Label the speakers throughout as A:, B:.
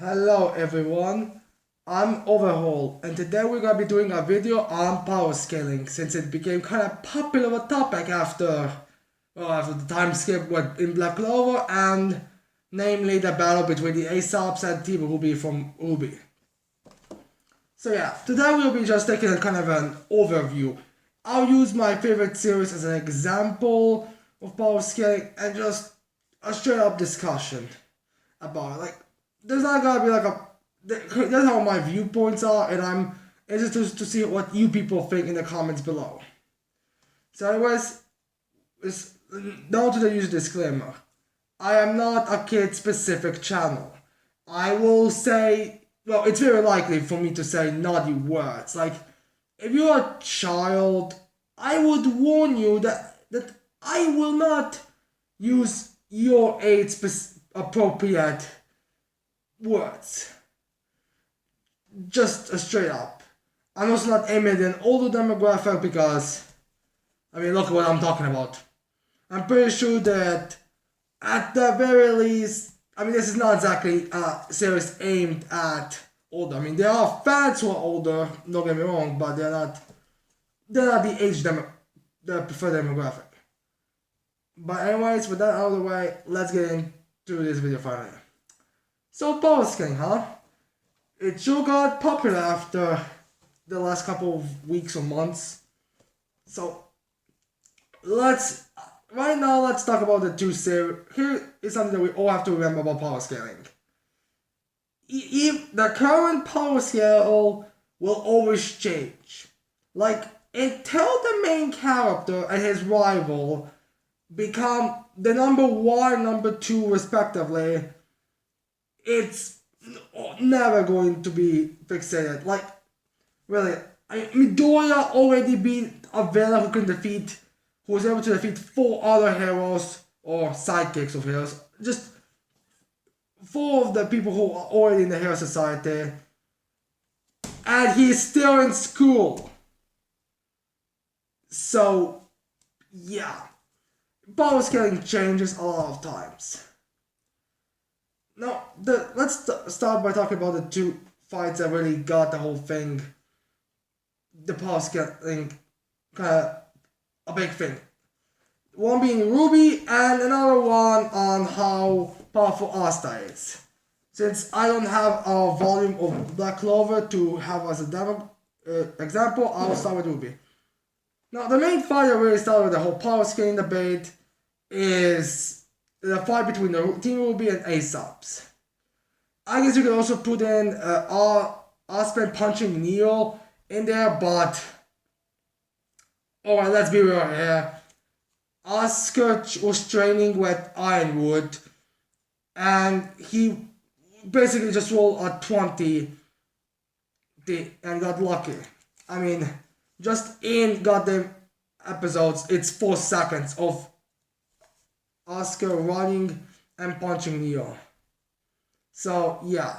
A: Hello everyone, I'm Overhaul and today we're going to be doing a video on power scaling since it became kind of popular of a topic after the time skip went in Black Clover and namely the battle between the Aesops and Team Ruby from Ruby. So yeah, today we'll be just taking a kind of an overview. I'll use my favorite series as an example of power scaling and just a straight up discussion about it. There's not gonna be that's how my viewpoints are, and I'm interested to see what you people think in the comments below. So anyways, down to the user disclaimer. I am not a kid specific channel. I will say, well, it's very likely for me to say naughty words. If you're a child, I would warn you that I will not use your age appropriate words. Just straight up. I'm also not aiming at an older demographic because, look at what I'm talking about. I'm pretty sure that at the very least, this is not exactly a series aimed at older. There are fans who are older, don't get me wrong, but they're not the age the preferred demographic. But anyways, with that out of the way, let's get into this video finally. So Powerscaling, huh? It sure got popular after the last couple of weeks or months. So let's talk about the two series. Here is something that we all have to remember about Powerscaling. The current power scale will always change. Until the main character and his rival become the number 1, number 2 respectively, it's never going to be fixated. Really, Midoriya already beat a villain who was able to defeat 4 other heroes or sidekicks of heroes. Just 4 of the people who are already in the Hero Society. And he's still in school. So, yeah. Power scaling changes a lot of times. Now, let's start by talking about the 2 fights that really got the whole thing, the power scaling, kind of a big thing. One being Ruby and another one on how powerful Asta is. Since I don't have a volume of Black Clover to have as a demo example, I'll start with Ruby. Now, the main fight that really started with the whole power scaling debate is the fight between the Team Ruby and Aesops. I guess you could also put in Asta punching Neo in there, but alright, let's be real here. Asuka was training with Ironwood, and he basically just rolled a 20 and got lucky. Just in goddamn episodes, it's 4 seconds of Asuka running and punching Neo. So, yeah.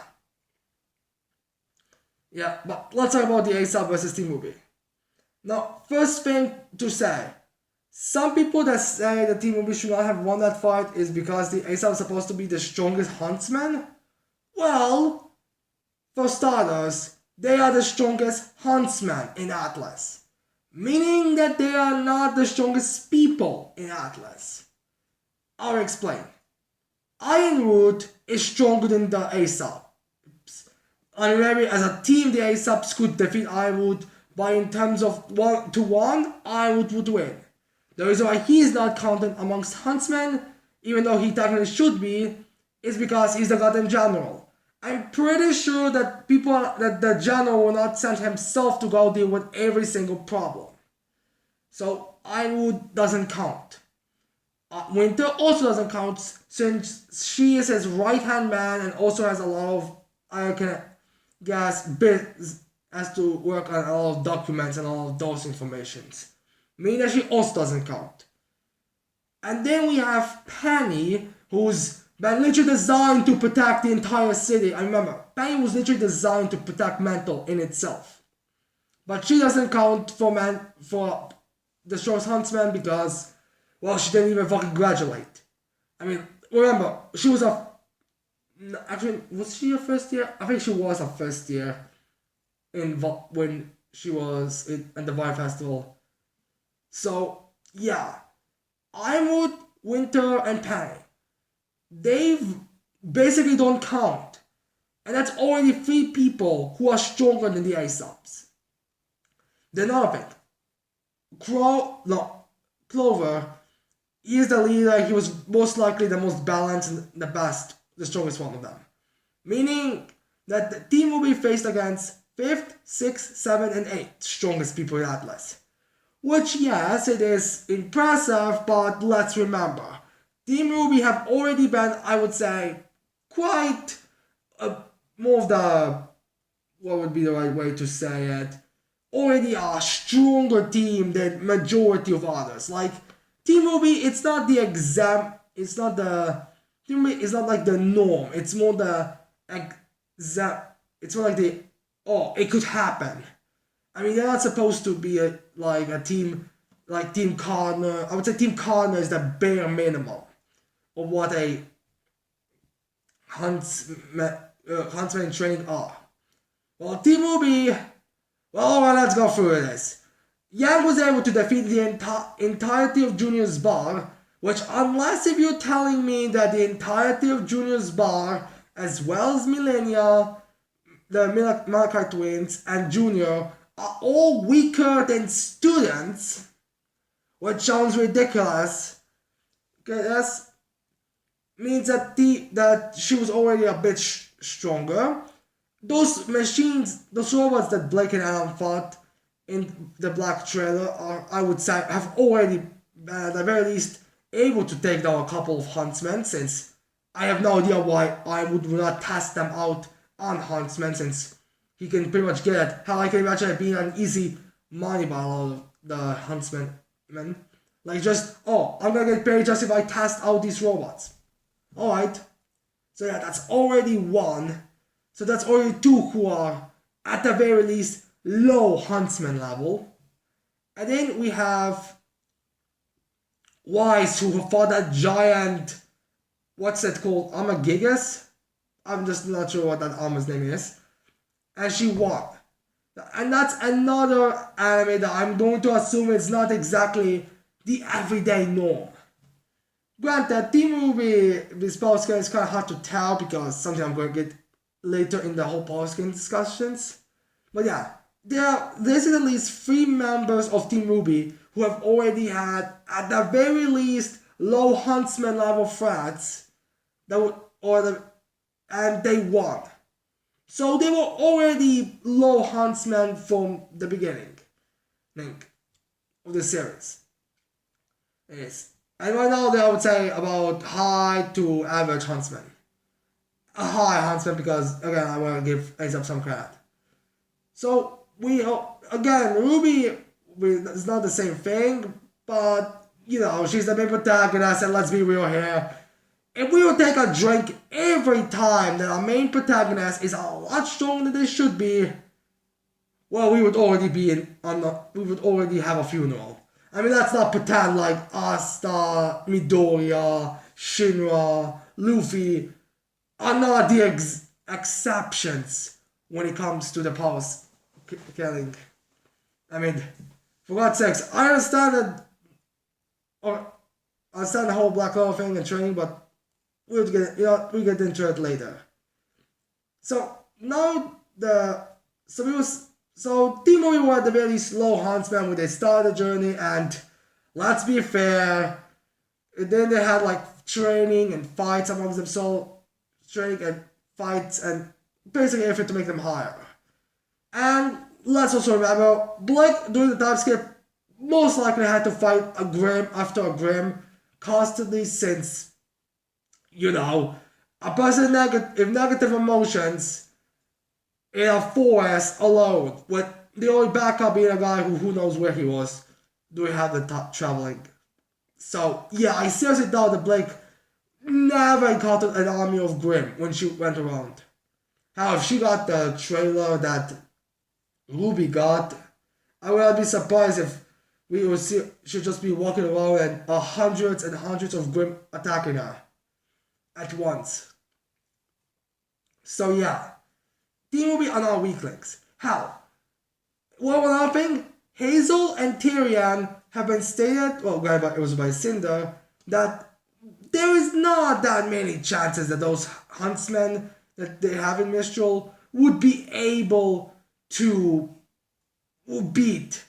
A: Yeah, but let's talk about the Aesop versus Team Ruby. Now, first thing to say, some people that say that Team Ruby should not have won that fight is because the Aesop is supposed to be the strongest huntsman. Well, for starters, they are the strongest huntsman in Atlas. Meaning that they are not the strongest people in Atlas. I'll explain. Ironwood is stronger than the Aesops. And maybe as a team, the Aesops could defeat Ironwood, but in terms of 1-to-1, Ironwood would win. The reason why he is not counted amongst huntsmen, even though he technically should be, is because he's the goddamn general. I'm pretty sure that the general will not send himself to go deal with every single problem. So Ironwood doesn't count. Winter also doesn't count since she is his right-hand man and also has a lot of, has to work on a lot of documents and all of those informations. Meaning that she also doesn't count. And then we have Penny, who's been literally designed to protect the entire city. And remember, Penny was literally designed to protect Mental in itself. But she doesn't count for the show's huntsman because, well, she didn't even fucking graduate. Remember, she was a Actually, was she a first year? I think she was a first year when she was at the Vibe Festival. So yeah, Ironwood, Winter, and Penny. They basically don't count. And that's already three people who are stronger than the Ice Subs. Then another thing. Clover, he is the leader, he was most likely the most balanced and the best, the strongest one of them. Meaning that the team will be faced against 5th, 6th, 7th, and 8th strongest people in Atlas. Which, yes, it is impressive, but let's remember, Team Ruby have already been, I would say, quite more of the, what would be the right way to say it, already a stronger team than majority of others. Like, Team Ruby, it's not the exam, it's not the, Team Ruby is not like the norm, it's more the it's more like the, oh, it could happen. I mean, they're not supposed to be like a team, like Team Cardinal. I would say Team Cardinal is the bare minimum of what a huntsman trained are. Well, Team Ruby, well, alright, let's go through this. Yang was able to defeat the entirety of Junior's bar, which, unless if you're telling me that the entirety of Junior's bar, as well as Millennia, the Malachi twins, and Junior, are all weaker than students, which sounds ridiculous. Okay, that means that she was already a bit stronger. Those machines, those robots that Blake and Alan fought in the Black Trailer are, I would say, have already been at the very least able to take down a couple of huntsmen, since I have no idea why I would not test them out on huntsmen, since he can pretty much get it. How I can imagine it being an easy money battle of the huntsmen. Like just, oh, I'm gonna get paid just if I test out these robots. Alright. So yeah, that's already one. So that's already two who are, at the very least, low huntsman level. And then we have Wise, who fought that giant, what's it called, Armagigas? I'm just not sure what that armor's name is. And she won. And that's another anime that I'm going to assume is not exactly the everyday norm. Granted, Team Ruby, this Powerscaling is kind of hard to tell because something I'm going to get later in the whole Powerscaling discussions. But yeah, there's at least 3 members of Team Ruby who have already had, at the very least, low huntsman level threats and they won. So they were already low huntsmen from the beginning of the series. Yes. And right now they, I would say, about high to average huntsman. A high huntsman because, again, I want to give Aesop some credit. So, again, Ruby is not the same thing, but, you know, she's the main protagonist, and let's be real here. If we would take a drink every time that our main protagonist is a lot stronger than they should be, well, we would already we would already have a funeral. I mean, let's not pretend like Asta, Midoriya, Shinra, Luffy are not the exceptions when it comes to the powers killing. I mean, for God's sakes, I understand that, or I understand the whole Black Hole thing and training, but we'll get into it later. So now Team Ruby were at the very slow huntsman when they started the journey, and let's be fair, then they had like training and fights amongst themselves, training and fights and basically everything to make them higher. And let's also remember, Blake during the time skip most likely had to fight a Grim after a Grim constantly, since, you know, a person with negative emotions in a forest alone, with the only backup being a guy who knows where he was doing half the traveling. So yeah, I seriously doubt that Blake never encountered an army of Grim when she went around. How if she got the trailer that Ruby got, I would not be surprised if we would see she'd just be walking around and hundreds and hundreds of Grim attacking her at once. So yeah, D-Movie are not weak links. Hell, one other thing, Hazel and Tyrion have been stated, well, it was by Cinder, that there is not that many chances that those huntsmen that they have in Mistral would be able to beat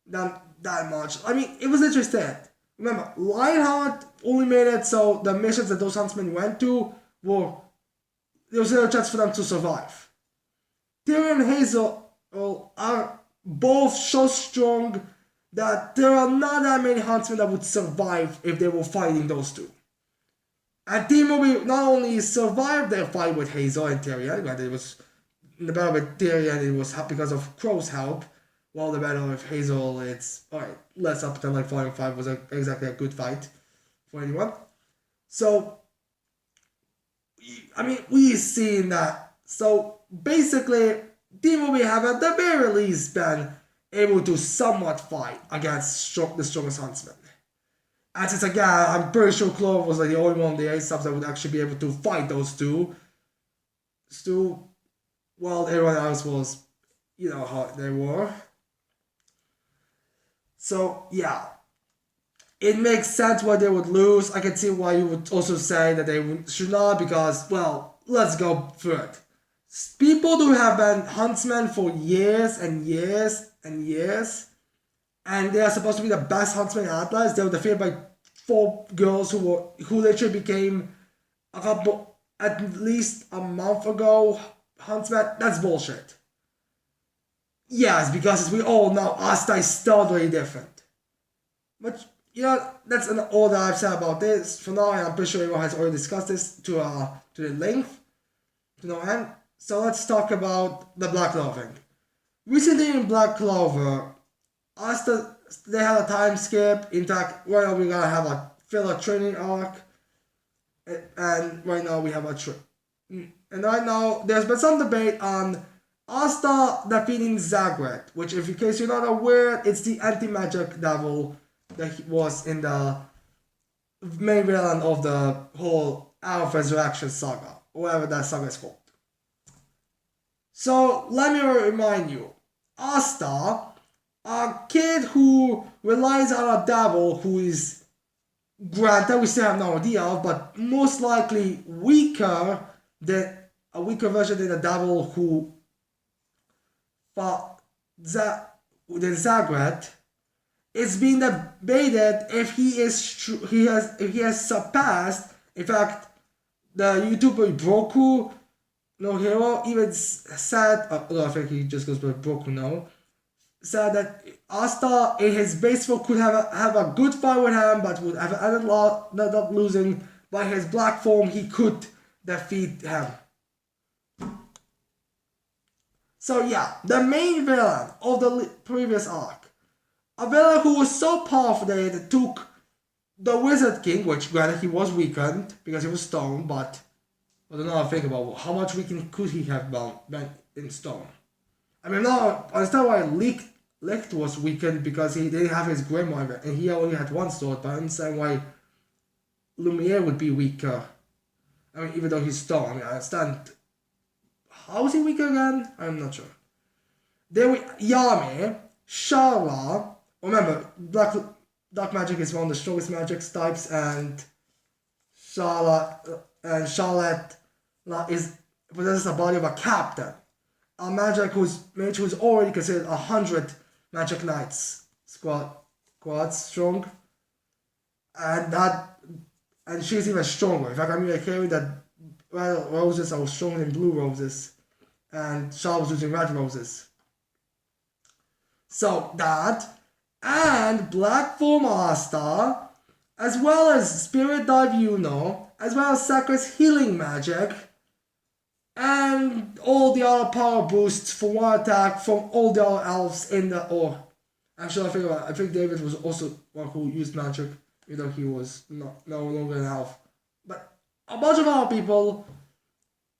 A: them that much. I mean, it was interesting. Remember, Lionheart only made it so the missions that those huntsmen went to were there was no chance for them to survive. Tyrion and Hazel are both so strong that there are not that many huntsmen that would survive if they were fighting those two. And T-Movie not only survived their fight with Hazel and Tyrion, but it was in the battle with Tyrion, it was because of Crow's help, while the battle with Hazel, it's alright, less up than like 4 and 5 was exactly a good fight for anyone. So, I mean, we've seen that. So, basically, T-Movie have at the very least been able to somewhat fight against the strongest huntsman. And since again, I'm pretty sure Clove was like the only one of the A-subs that would actually be able to fight those two. While everyone else was, you know how they were. So yeah, it makes sense why they would lose. I can see why you would also say that they should not because, well, let's go through it. People who have been huntsmen for years and years and years, and they are supposed to be the best huntsmen in Atlas. They were defeated by 4 girls who literally became at least a month ago huntsmen. That's bullshit. Yes, because as we all know, Asta is totally different. But you know, that's all that I've said about this. For now, I'm pretty sure everyone has already discussed this to the length, to no end. So let's talk about the Black Clover. Recently in Black Clover, Asta, they had a time skip. In fact, right now we're gonna have a filler training arc, and right now we have and right now there's been some debate on Asta defeating Zagret, which, if in case you're not aware, it's the anti-magic devil that was in the main villain of the whole Hour of Resurrection saga, whatever that saga is called. So let me remind you, Asta, a kid who relies on a devil who is, granted we still have no idea of, but most likely weaker than a weaker version than the devil who fought Zagret. It's being debated if he has surpassed. In fact, the YouTuber Broku No Hero even said, I think he just goes by Broku No, said that Asta in his base form could have a good fight with him, but would have ended up losing. By his black form, he could defeat him. So yeah, the main villain of the previous arc, a villain who was so powerful that it took the Wizard King, which granted he was weakened because he was stone, but I don't know how to think about how much weakened could he have been in stone. I mean, now I understand why Licht was weakened because he didn't have his Grimoire and he only had one sword, but I understand why Lumiere would be weaker. I mean, even though he's stone, I mean, I understand. How is he weaker again? I'm not sure. Then Yami, Sharla. Remember, Dark Magic is one of the strongest magic types, and Charlotte possesses a body of a captain. A mage who's already considered 100 Magic Knights squads strong, and she's even stronger. In fact, I'm even hearing that red roses are stronger than blue roses, and Charlotte was using red roses. So that, and Black Form Asta, as well as Spirit Dive Yuno, as well as Sakur's Healing Magic, and all the other power boosts for one attack from all the other elves in the... Actually, I think David was also one who used magic, even though he was no longer an elf. But a bunch of other people,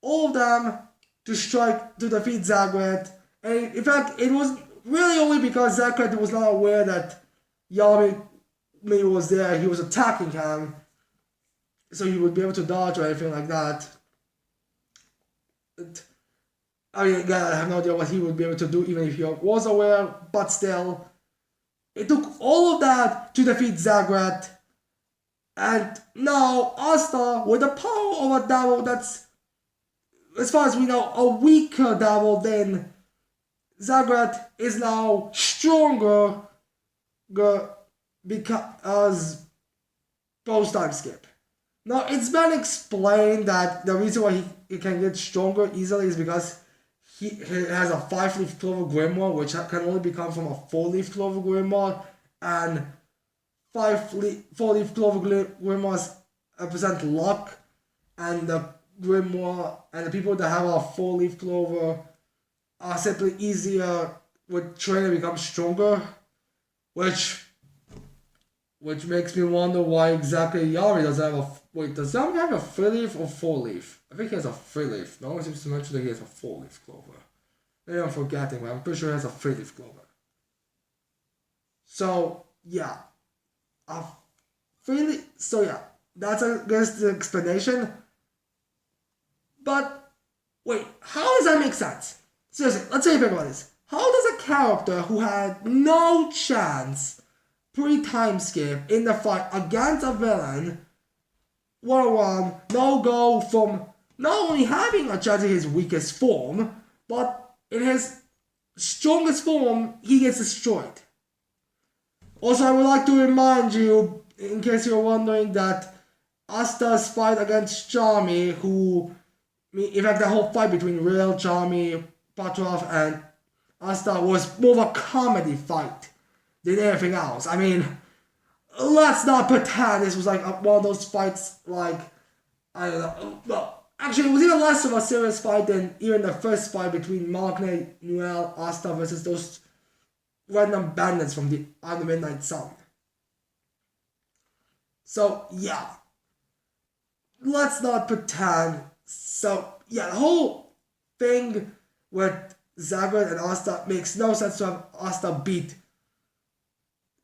A: all of them, to defeat Zagret. And in fact, it was really only because Zagret was not aware that Yami was there, he was attacking him, so he would be able to dodge or anything like that. I mean, again, I have no idea what he would be able to do even if he was aware, but still, it took all of that to defeat Zagreb, and now Asta, with the power of a devil that's, as far as we know, a weaker devil than Zagreb, is now stronger because post-time skip. Now, it's been explained that the reason why he can get stronger easily is because he has a 5-leaf clover grimoire, which can only become from a 4-leaf clover grimoire, and 4-leaf clover grimoires represent luck, and the grimoire and the people that have a 4-leaf clover are simply easier with training to become stronger, which makes me wonder why exactly Yari doesn't have a... Wait, does Yari have a 3-leaf or 4-leaf? I think he has a 3-leaf. No one seems to mention that he has a 4-leaf clover. Maybe I'm forgetting, but I'm pretty sure he has a 3-leaf clover. So, yeah. So, yeah. That's, I guess, the explanation. But, wait, how does that make sense? Seriously, let's say you think about this. How does a character who had no chance pre-time skip in the fight against a villain 1-on-1 now go from not only having a chance in his weakest form, but in his strongest form, he gets destroyed? Also, I would like to remind you, in case you're wondering, that Asta's fight against Charmy, who, in fact, the whole fight between Real, Charmy, Patrov, and Asta was more of a comedy fight than anything else. I mean, let's not pretend this was like one of those fights like, I don't know, well, actually it was even less of a serious fight than even the first fight between Magne, Noel, Asta versus those random bandits from the On the Midnight Sun. So, yeah. Let's not pretend. So, yeah, the whole thing with Zagreb and Asta makes no sense to have Asta beat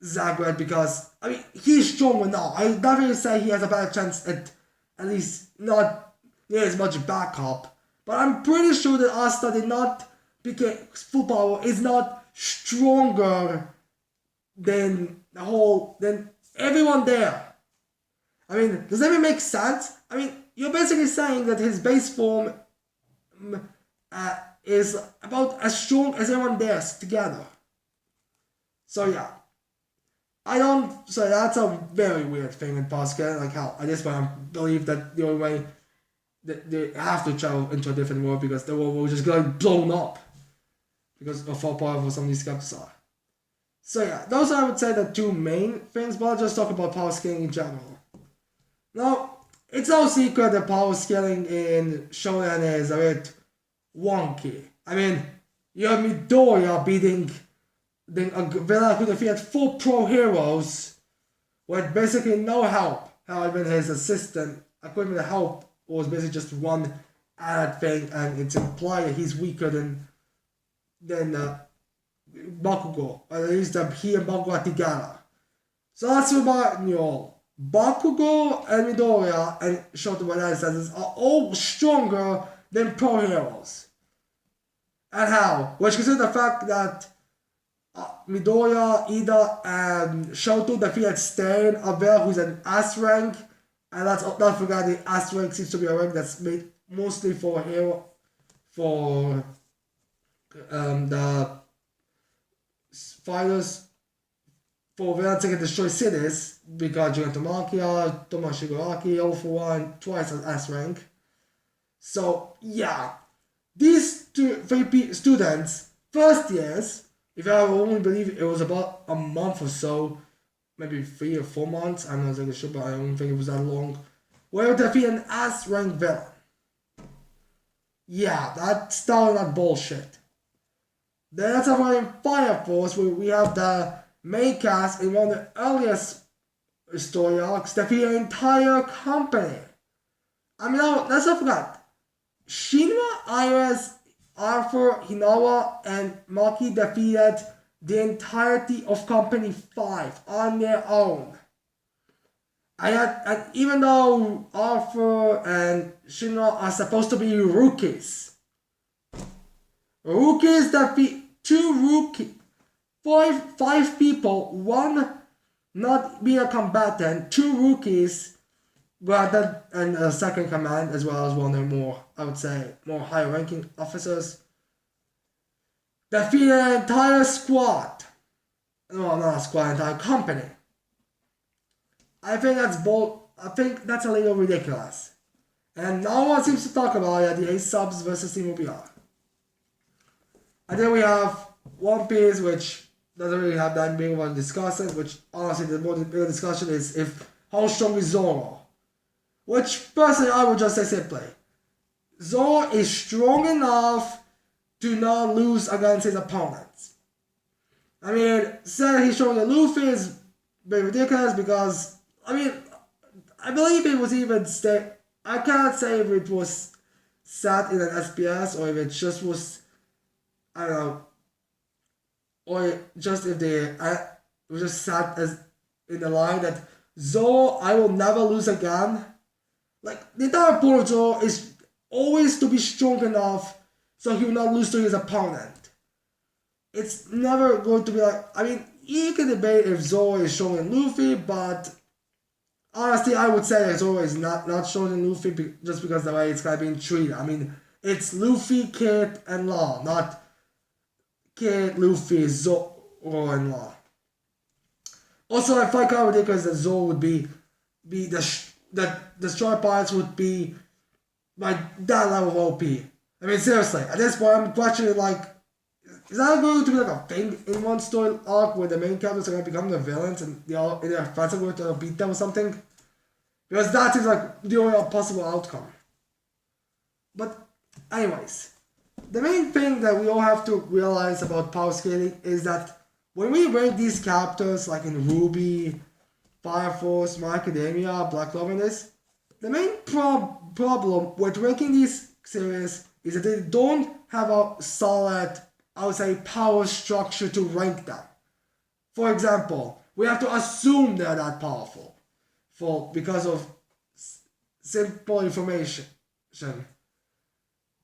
A: Zagreb because, I mean, he's stronger now. I definitely say he has a better chance at least not near as much backup. But I'm pretty sure that Asta did not become full power, is not stronger than everyone there. I mean, does that even make sense? I mean, you're basically saying that his base form is about as strong as everyone there together. So yeah. So that's a very weird thing with Powerscaling, like how at this point I believe that the only way that they have to travel into a different world because the world will just get blown up because of how powerful some of these skeptics are. So yeah, those are, I would say, the two main things, but I'll just talk about Powerscaling in general. Now, it's no secret that Powerscaling in Shonen is a bit wonky. I mean, you have Midoriya beating a villain who defeated 4 pro heroes with basically no help. However, his assistant equipment help was basically just one added thing, and it's implied that he's weaker than Bakugo. Or at least he and Bakugo are together. So let's remind you all. Bakugo and Midoriya and Shoto Banana are all stronger than pro heroes. And how? Which considers the fact that Midoriya, Ida, and Shoto defeated Stain, a villain who's an S rank, and let's not forget the S rank seems to be a rank that's made mostly for the fighters, for villains that can destroy cities, because Gigantomachia, Tomashiguraki, all for one, twice as S rank. So yeah, these 3 students, first years, if I only believe it was about a month or so, maybe 3 or 4 months, I'm not exactly sure, but I don't think it was that long, were defeat an S rank villain. Yeah, that's still not bullshit. Then that's over in Fire Force, where we have the main cast in one of the earliest story arcs defeat an entire company. I mean, let's not forget, Shinra, Iris, Arthur, Hinawa, and Maki defeated the entirety of Company 5 on their own. And even though Arthur and Shinra are supposed to be rookies, Rookies defeat five people, one not being a combatant, two rookies granted and a second command, as well as one or more, I would say, more higher ranking officers. Defeat an entire squad. No, not a squad, entire company. I think that's bold. I think that's a little ridiculous. And no one seems to talk about it, the Ace Subs versus Team OBR. And then we have One Piece, which doesn't really have that big of a discussion, which honestly the more bigger discussion is how strong is Zoro. Which personally I would just say simply. Zoro is strong enough to not lose against his opponents. I mean, saying he's stronger than Luffy is very ridiculous because, I mean, I believe it was even I can't say if it was set in an SPS or if it just was, I don't know, or just if it was just set as in the line that Zoro, I will never lose again. Like, the entire point of Zoro is always to be strong enough so he will not lose to his opponent. It's never going to be like, I mean, you can debate if Zoro is stronger than Luffy, but honestly, I would say that Zoro is not stronger than Luffy just because the way it's kind of being treated. I mean, it's Luffy, Kid, and Law, not Kid, Luffy, Zoro, and Law. Also, I find kind of ridiculous that Zoro would be that the Destroyer Pirates would be like that level of OP. I mean, seriously, at this point, I'm questioning, like, is that going to be like a thing in one story arc where the main characters are going to become the villains and their friends are going to beat them or something? Because that seems like the only possible outcome. But, anyways, the main thing that we all have to realize about power scaling is that when we rank these characters, like in RWBY, Fire Force, My Academia, Black Clover, and this, the main problem with ranking these series is that they don't have a solid, I would say, power structure to rank them. For example, we have to assume they're that powerful because of simple information.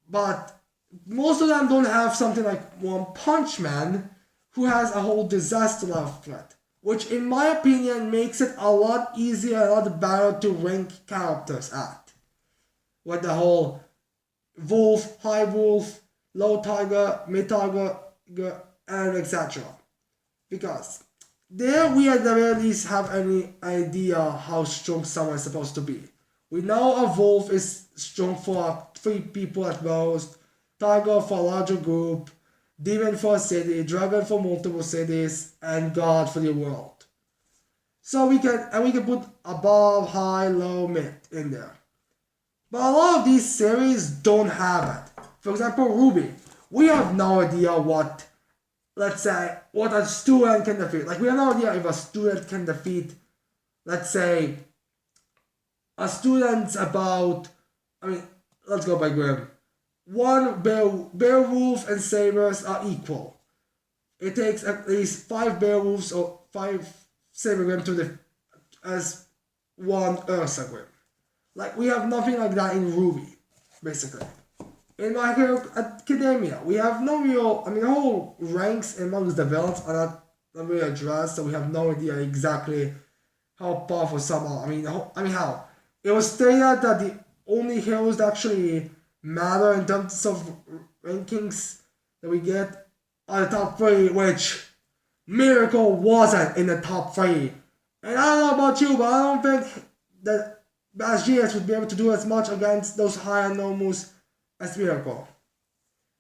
A: But most of them don't have something like One Punch Man, who has a whole disaster level threat, which in my opinion makes it a lot easier, a lot better to rank characters at. With the whole Wolf, High Wolf, Low Tiger, Mid Tiger, and etc. Because there we at the very least have any idea how strong someone is supposed to be. We know a Wolf is strong for 3 people at most, Tiger for a larger group, Demon for a city, Dragon for multiple cities, and God for the world. So we can put above, high, low, mid in there. But a lot of these series don't have it. For example, RWBY. We have no idea what a student can defeat. Like, we have no idea if a student can defeat, let's say, a student's about, I mean, let's go by Grimm. One Beowulf and Sabers are equal. It takes at least 5 Beowulfs or 5 Saber Grimm as one Ursa Grimm. Like, we have nothing like that in RWBY, basically. In My Hero Academia, we have no real, I mean, the whole ranks amongst the villains are not really addressed, so we have no idea exactly how powerful some are. I mean, how? It was stated that the only heroes that actually matter in terms of rankings that we get are the top 3, which Miracle wasn't in the top 3. And I don't know about you, but I don't think that Bash GS would be able to do as much against those higher normals as Miracle.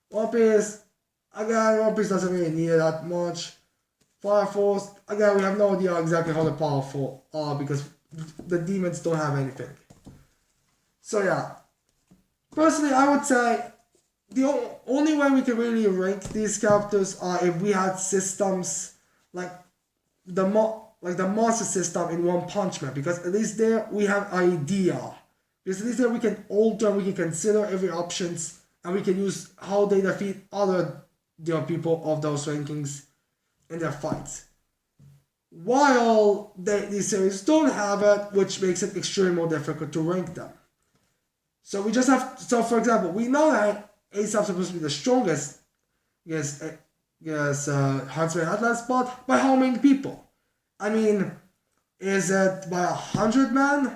A: One Piece doesn't really need it that much. Fire Force, again, we have no idea exactly how powerful are because the demons don't have anything. So yeah, personally, I would say the only way we can really rank these characters are if we had systems like the monster system in One Punch Man, because at least there we have idea. Because at least there we can alter, we can consider every options, and we can use how they defeat other people of those rankings in their fights. While these series don't have it, which makes it extremely more difficult to rank them. So we just have, so for example, we know that Ace is supposed to be the strongest Huntsman Atlas, but by how many people? I mean, is it by 100 men?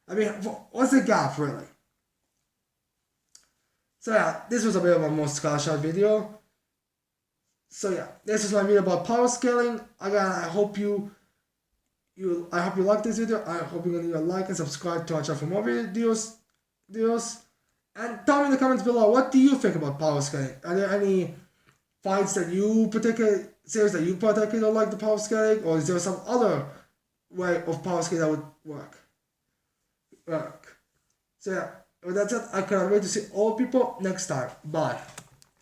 A: I mean, what's the gap really? So yeah, this was a bit of a more screenshot video. So yeah, this is my video about power scaling. Again, I hope you like this video. I hope you're gonna leave a like and subscribe to our channel for more videos. And tell me in the comments below, what do you think about power scaling? Are there any fights that you particularly don't like the power scaling, or is there some other way of power scaling that would work? So yeah, with that said, I cannot wait to see all people next time. Bye.